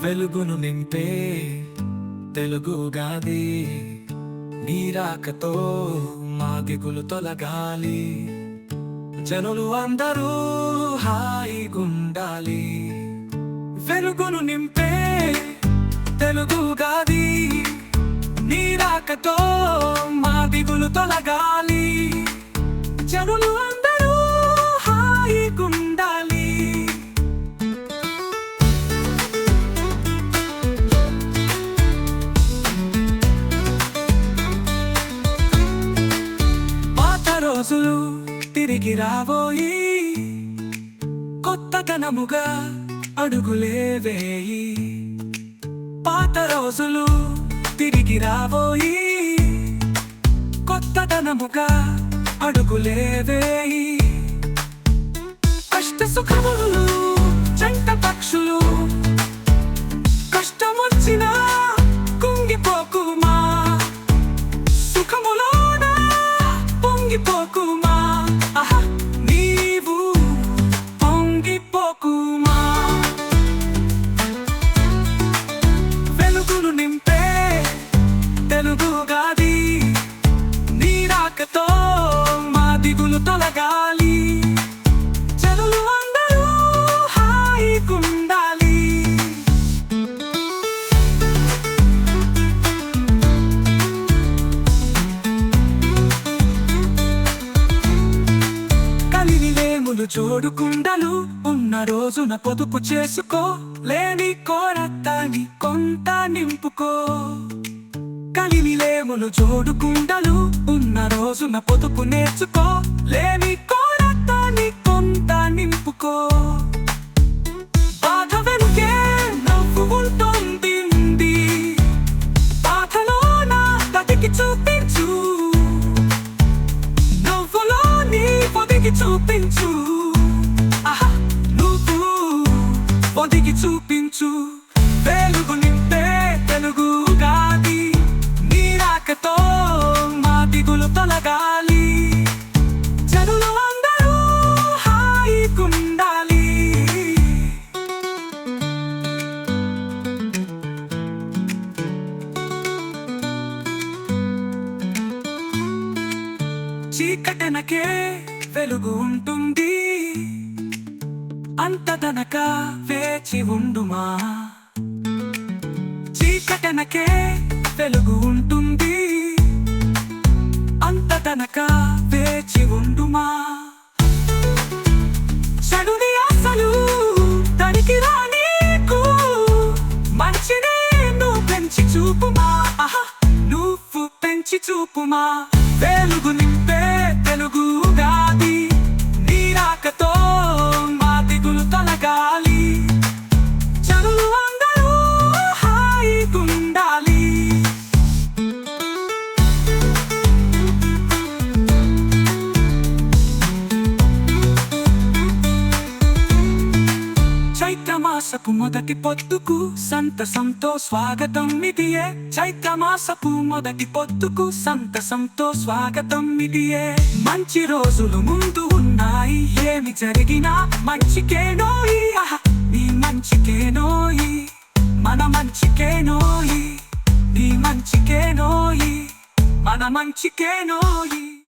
వెలుగును నింపే తెలుగు ఉగాది, నీ రాకతో మా దిగులు తొలగాలి. జనులు అందరూ హాయిగుండాలి. వెలుగును నింపే తెలుగు ఉగాది, నీ రాకతో మా దిగులు తొలగాలి. జనులు అందరూ హాయిగుండాలి. పాత రోజులు తిరిగి రాబోయి, కొత్తతనముగా అడుగులే వేయి. పాత రోజులు తిరిగి రాబోయి, కొత్తతనముగా అడుగులే వేయి. కష్ట సుఖములు జంట పక్షులు, కష్టమొచ్చినా కుంగిపోకుమా, సుఖములోన పొంగిపోకుమా. ఆహా, నీవు పొంగిపోకుమా. వెలుగును నింపే తెలుగు ఉగాది, నీ రాకతో మా దిగులు తొలగాలి. జనులు అందరూ హాయిగుండాలి. కలినిలేములు జోడుకుండలు ఉన్న రోజున పొదుపు చేసుకో, లేని కోరతాని కొంత నింపుకో. కలినిలేములు జోడుకుండలు ఉన్న రోజున పొదుపు నేర్చుకో, లేని కోరతాని కొంత నింపుకో. బాధ వెనుకే నవ్వు ఉంటుంది, బాధలోన బతికి చూపించు, నవ్వులోని పొదిగి చూపించు. ఆహా, నువ్వు పొదిగి చూపించు. వెలుగు నింపే తెలుగు ఉగాది, నీ రాకతో మా దిగులు తొలగాలి. జనులు అందరూ హాయిగుండాలి. చీకటెనకే వెలుగు ఉంటుంది, అంతదనక వేచి ఉండుమా. చీకటెనకే వెలుగు ఉంటుంది, అంతదనక వేచి ఉండుమా. చెడుని అసలు తనికి రానీకు, మంచిని నువ్వు పెంచి చూపుమా. ఆహా, నువ్వు పెంచి చూపుమా. వెలుగు నింపే తెలుగు ఉగాది, నీ రాకతో మా దిగులు తొలగాలి. జనులు అందరూ హాయిగుండాలి. చైత్రమాసపు మొదటి పొద్దుకు సంతసంతో స్వాగతం ఇదియే. చైత్రమాసపు మొదటి పొద్దుకు సంతసంతో స్వాగతం ఇదియే. మంచి రోజులు ముందు ఉన్నాయి, ఏమి జరిగినా మంచికేనోయి. ఆహా, నీ మంచికేనోయి, మన మంచికేనోయి. నీ మంచికేనోయి, మన మంచికేనోయి.